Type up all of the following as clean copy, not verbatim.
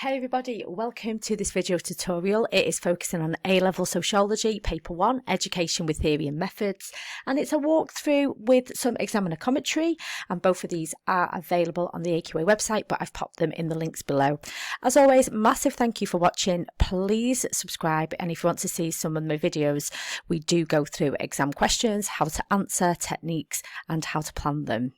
Hey everybody, welcome to this video tutorial. It is focusing on A-level Sociology, Paper 1, Education with Theory and Methods, and it's a walkthrough with some examiner commentary, and both of these are available on the AQA website, but I've popped them in the links below. As always, massive thank you for watching. Please subscribe, and if you want to see some of my videos, we do go through exam questions, how to answer, techniques, and how to plan them.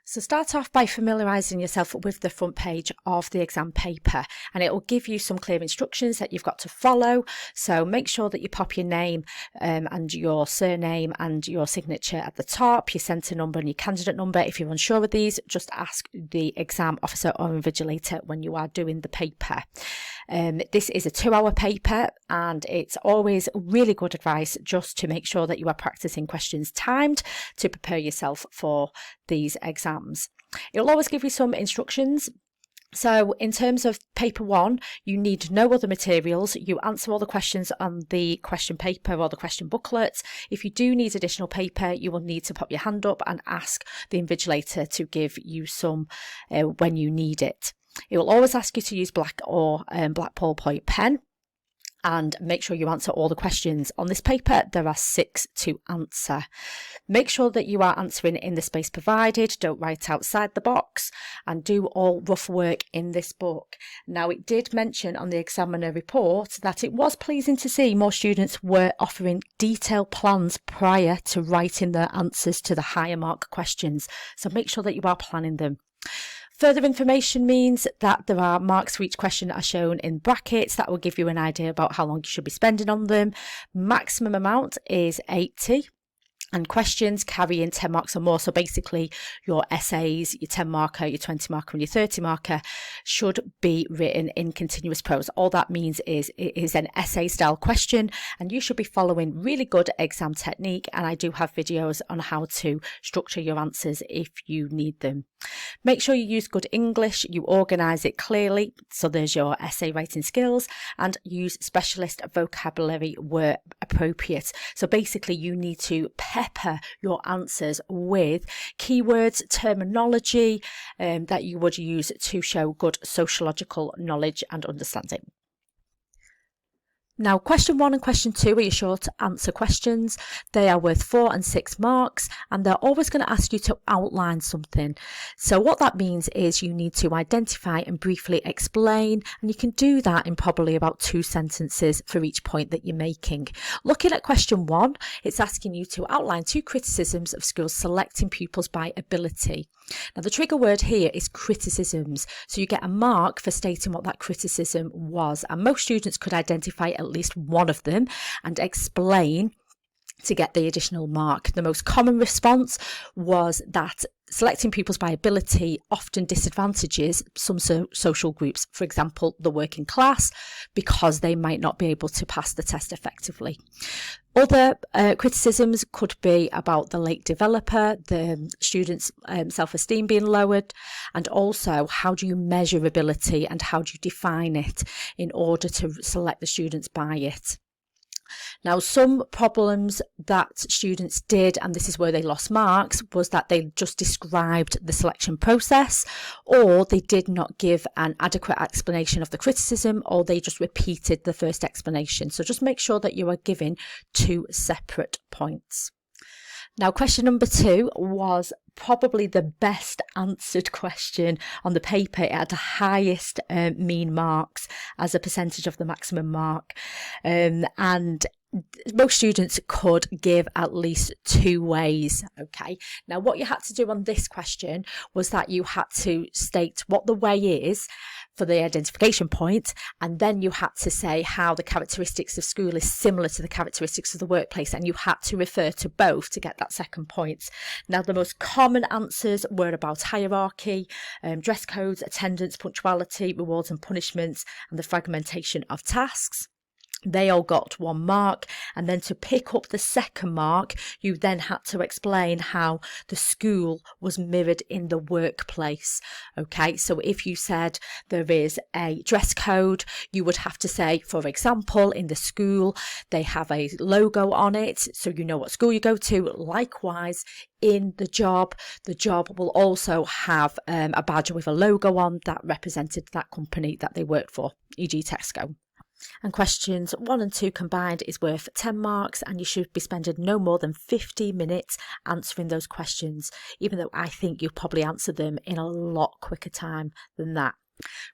So start off by familiarising yourself with the front page of the exam paper, and it will give you some clear instructions that you've got to follow. So make sure that you pop your name and your surname and your signature at the top, your centre number and your candidate number. If you're unsure of these, just ask the exam officer or invigilator when you are doing the paper. This is a 2-hour paper, and it's always really good advice just to make sure that you are practicing questions timed to prepare yourself for these exams. It'll always give you some instructions. So in terms of paper 1, you need no other materials. You answer all the questions on the question paper or the question booklet. If you do need additional paper, you will need to pop your hand up and ask the invigilator to give you some when you need it. It will always ask you to use black or black ballpoint pen, and make sure you answer all the questions. On this paper, there are 6 to answer. Make sure that you are answering in the space provided. Don't write outside the box, and do all rough work in this book. Now, it did mention on the examiner report that it was pleasing to see more students were offering detailed plans prior to writing their answers to the higher mark questions. So make sure that you are planning them. Further information means that there are marks for each question that are shown in brackets. That will give you an idea about how long you should be spending on them. Maximum amount is 80. And questions carrying 10 marks or more. So basically your essays, your 10 marker, your 20 marker and your 30 marker should be written in continuous prose. All that means is it is an essay style question, and you should be following really good exam technique. And I do have videos on how to structure your answers if you need them. Make sure you use good English, you organise it clearly. So there's your essay writing skills, and use specialist vocabulary where appropriate. So basically you need to pepper your answers with keywords, terminology that you would use to show good sociological knowledge and understanding. Now, question 1 and question 2 are your short answer questions. They are worth 4 and 6 marks, and they're always going to ask you to outline something. So what that means is you need to identify and briefly explain, and you can do that in probably about 2 sentences for each point that you're making. Looking at question 1, it's asking you to outline 2 criticisms of schools selecting pupils by ability. Now, the trigger word here is criticisms, so you get a mark for stating what that criticism was, and most students could identify at least one of them and explain to get the additional mark. The most common response was that selecting pupils by ability often disadvantages some social groups, for example, the working class, because they might not be able to pass the test effectively. Other criticisms could be about the late developer, the students' self-esteem being lowered, and also how do you measure ability and how do you define it in order to select the students by it. Now, some problems that students did, and this is where they lost marks, was that they just described the selection process, or they did not give an adequate explanation of the criticism, or they just repeated the first explanation. So just make sure that you are giving 2 separate points. Now, question number 2 was probably the best answered question on the paper. It had the highest mean marks as a percentage of the maximum mark, and most students could give at least 2 ways. Okay, now what you had to do on this question was that you had to state what the way is for the identification point, and then you had to say how the characteristics of school is similar to the characteristics of the workplace, and you had to refer to both to get that second point. Now, the most common answers were about hierarchy, dress codes, attendance, punctuality, rewards and punishments, and the fragmentation of tasks. They all got 1 mark, and then to pick up the second mark, you then had to explain how the school was mirrored in the workplace. Okay, so if you said there is a dress code, you would have to say, for example, in the school, they have a logo on it, so you know what school you go to. Likewise, in the job will also have a badge with a logo on that represented that company that they worked for, e.g. Tesco. And questions 1 and 2 combined is worth 10 marks, and you should be spending no more than 50 minutes answering those questions, even though I think you'll probably answer them in a lot quicker time than that.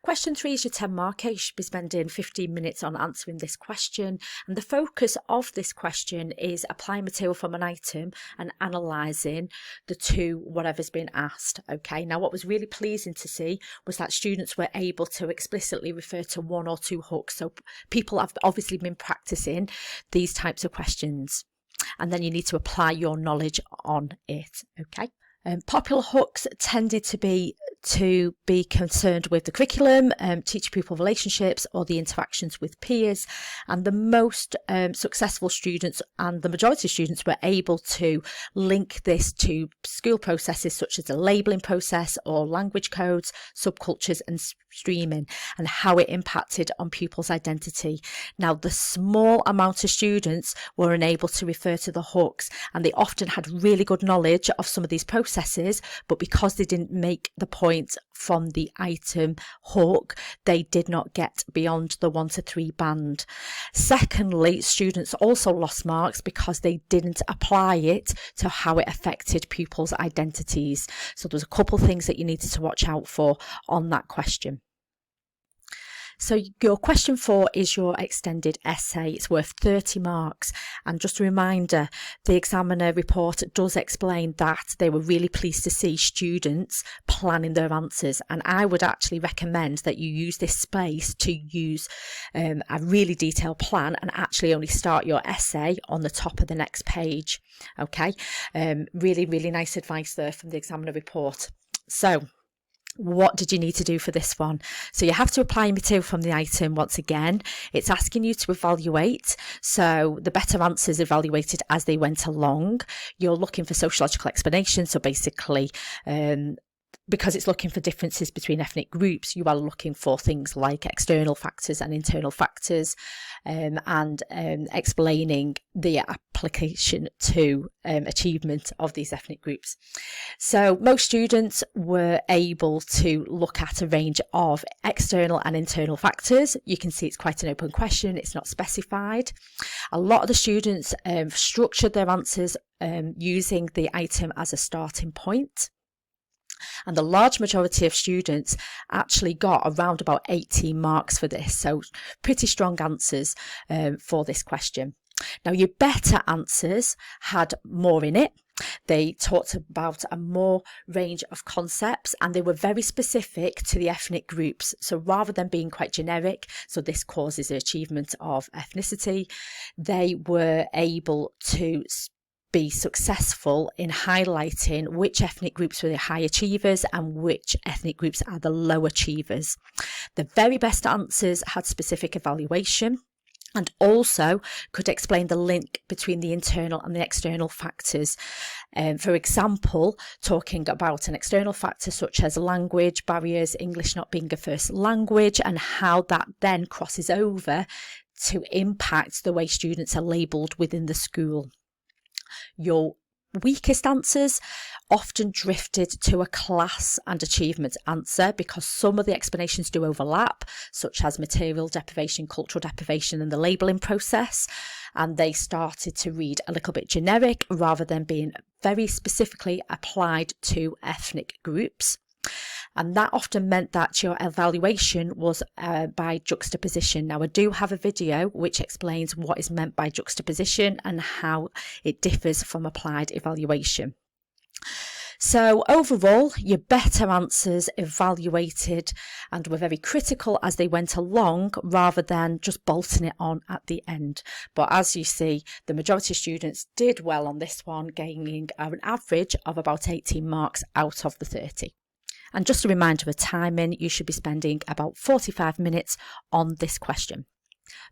Question 3 is your 10 marker. You should be spending 15 minutes on answering this question, and the focus of this question is applying material from an item and analysing the two whatever's been asked. Okay, now what was really pleasing to see was that students were able to explicitly refer to 1 or 2 hooks, so people have obviously been practicing these types of questions, and then you need to apply your knowledge on it. Okay. Popular hooks tended to be concerned with the curriculum, teacher-pupil relationships, or the interactions with peers, and the most successful students and the majority of students were able to link this to school processes such as the labelling process or language codes, subcultures and streaming, and how it impacted on pupils' identity. Now, the small amount of students were unable to refer to the hooks, and they often had really good knowledge of some of these processes, but because they didn't make the point from the item hook, they did not get beyond the 1 to 3 band. Secondly, students also lost marks because they didn't apply it to how it affected pupils' identities. So there's a couple of things that you needed to watch out for on that question. So your question 4 is your extended essay. It's worth 30 marks. And just a reminder, the examiner report does explain that they were really pleased to see students planning their answers. And I would actually recommend that you use this space to use a really detailed plan and actually only start your essay on the top of the next page. Okay, really, really nice advice there from the examiner report. So, what did you need to do for this one? So you have to apply material from the item. Once again, it's asking you to evaluate. So the better answers evaluated as they went along. You're looking for sociological explanation. So basically, because it's looking for differences between ethnic groups, you are looking for things like external factors and internal factors, and explaining the application to achievement of these ethnic groups. So most students were able to look at a range of external and internal factors. You can see it's quite an open question, it's not specified. A lot of the students structured their answers using the item as a starting point. And the large majority of students actually got around about 18 marks for this. So pretty strong answers for this question. Now, your better answers had more in it. They talked about a more range of concepts, and they were very specific to the ethnic groups. So rather than being quite generic, so this causes the achievement of ethnicity, they were able to be successful in highlighting which ethnic groups were the high achievers and which ethnic groups are the low achievers. The very best answers had specific evaluation and also could explain the link between the internal and the external factors. For example, talking about an external factor such as language barriers, English not being a first language, and how that then crosses over to impact the way students are labelled within the school. Your weakest answers often drifted to a class and achievement answer because some of the explanations do overlap, such as material deprivation, cultural deprivation, and the labelling process, and they started to read a little bit generic rather than being very specifically applied to ethnic groups. And that often meant that your evaluation was by juxtaposition. Now, I do have a video which explains what is meant by juxtaposition and how it differs from applied evaluation. So overall, your better answers evaluated and were very critical as they went along rather than just bolting it on at the end. But as you see, the majority of students did well on this one, gaining an average of about 18 marks out of the 30. And just a reminder of timing, you should be spending about 45 minutes on this question.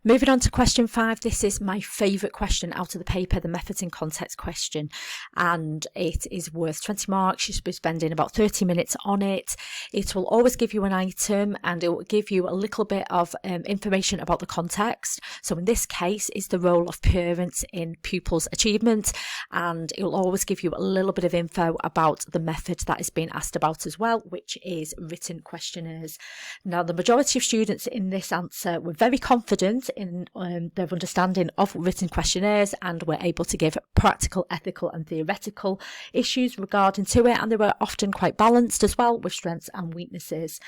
Moving on to question 5, this is my favourite question out of the paper, the methods in context question, and it is worth 20 marks. You should be spending about 30 minutes on it. It will always give you an item and it will give you a little bit of information about the context. So in this case, it's the role of parents in pupils' achievement, and it will always give you a little bit of info about the method that is being asked about as well, which is written questionnaires. Now, the majority of students in this answer were very confident in their understanding of written questionnaires and were able to give practical, ethical and theoretical issues regarding to it, and they were often quite balanced as well with strengths and weaknesses.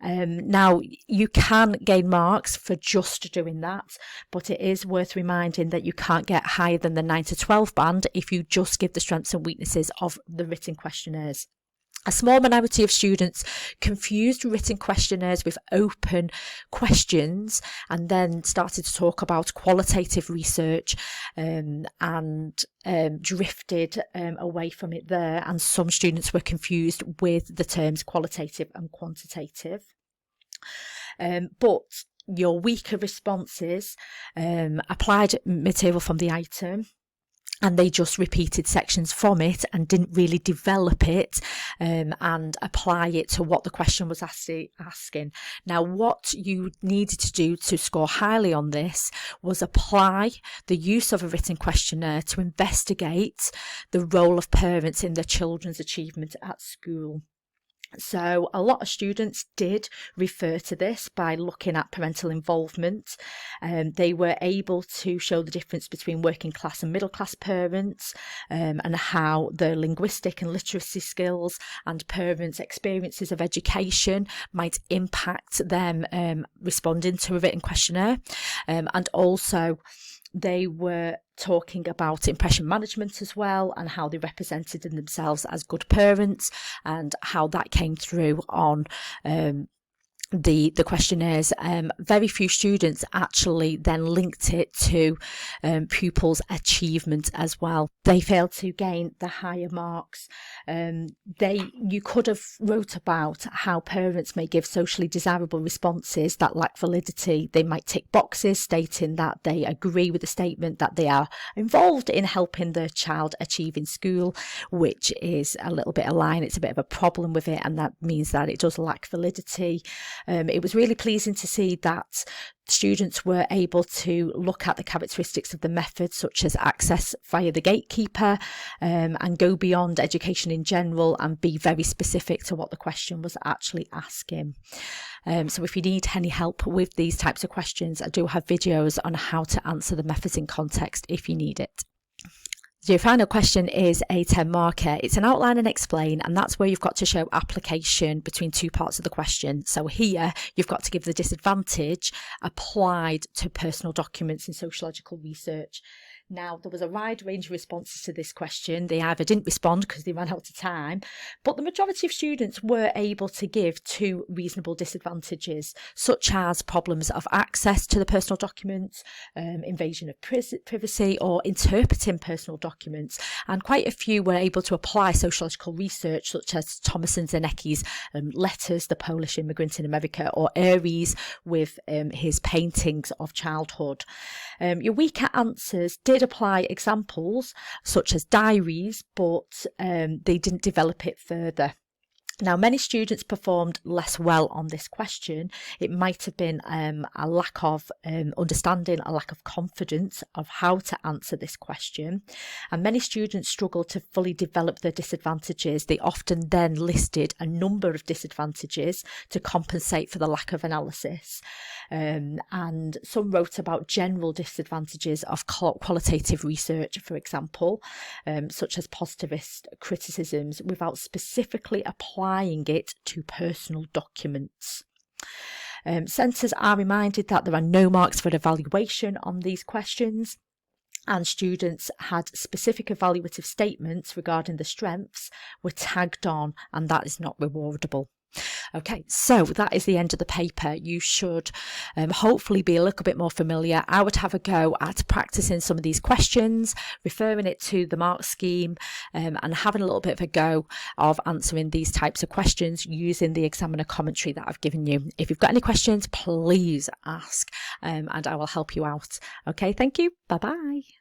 Now, you can gain marks for just doing that, but it is worth reminding that you can't get higher than the 9 to 12 band if you just give the strengths and weaknesses of the written questionnaires. A small minority of students confused written questionnaires with open questions and then started to talk about qualitative research and drifted away from it there. And some students were confused with the terms qualitative and quantitative. But your weaker responses applied material from the item, and they just repeated sections from it and didn't really develop it and apply it to what the question was asking. Now, what you needed to do to score highly on this was apply the use of a written questionnaire to investigate the role of parents in their children's achievement at school. So a lot of students did refer to this by looking at parental involvement. They were able to show the difference between working class and middle class parents and how their linguistic and literacy skills and parents' experiences of education might impact them responding to a written questionnaire. And also they were talking about impression management as well, and how they represented themselves as good parents and how that came through on the questionnaires. Very few students actually then linked it to pupils' achievement as well. They failed to gain the higher marks. You could have wrote about how parents may give socially desirable responses that lack validity. They might tick boxes stating that they agree with the statement that they are involved in helping their child achieve in school, which is a little bit a line. It's a bit of a problem with it, and that means that it does lack validity. It was really pleasing to see that students were able to look at the characteristics of the method, such as access via the gatekeeper, and go beyond education in general and be very specific to what the question was actually asking. So if you need any help with these types of questions, I do have videos on how to answer the methods in context if you need it. Your final question is a 10 marker. It's an outline and explain, and that's where you've got to show application between two parts of the question. So here you've got to give the disadvantage applied to personal documents in sociological research. Now, there was a wide range of responses to this question. They either didn't respond because they ran out of time, but the majority of students were able to give 2 reasonable disadvantages, such as problems of access to the personal documents, invasion of privacy, or interpreting personal documents. And quite a few were able to apply sociological research, such as Thomas and Zanecki's letters, the Polish immigrant in America, or Aries with his paintings of childhood. Your weaker answers did apply examples such as diaries, but they didn't develop it further. Now, many students performed less well on this question. It might have been a lack of understanding, a lack of confidence of how to answer this question. And many students struggled to fully develop their disadvantages. They often then listed a number of disadvantages to compensate for the lack of analysis. And some wrote about general disadvantages of qualitative research, for example, such as positivist criticisms, without specifically applying it to personal documents. Centres are reminded that there are no marks for evaluation on these questions, and students had specific evaluative statements regarding the strengths were tagged on, and that is not rewardable. Okay, so that is the end of the paper. You should hopefully be a little bit more familiar. I would have a go at practicing some of these questions, referring it to the mark scheme, and having a little bit of a go of answering these types of questions using the examiner commentary that I've given you. If you've got any questions, please ask, and I will help you out. Okay, thank you. Bye-bye.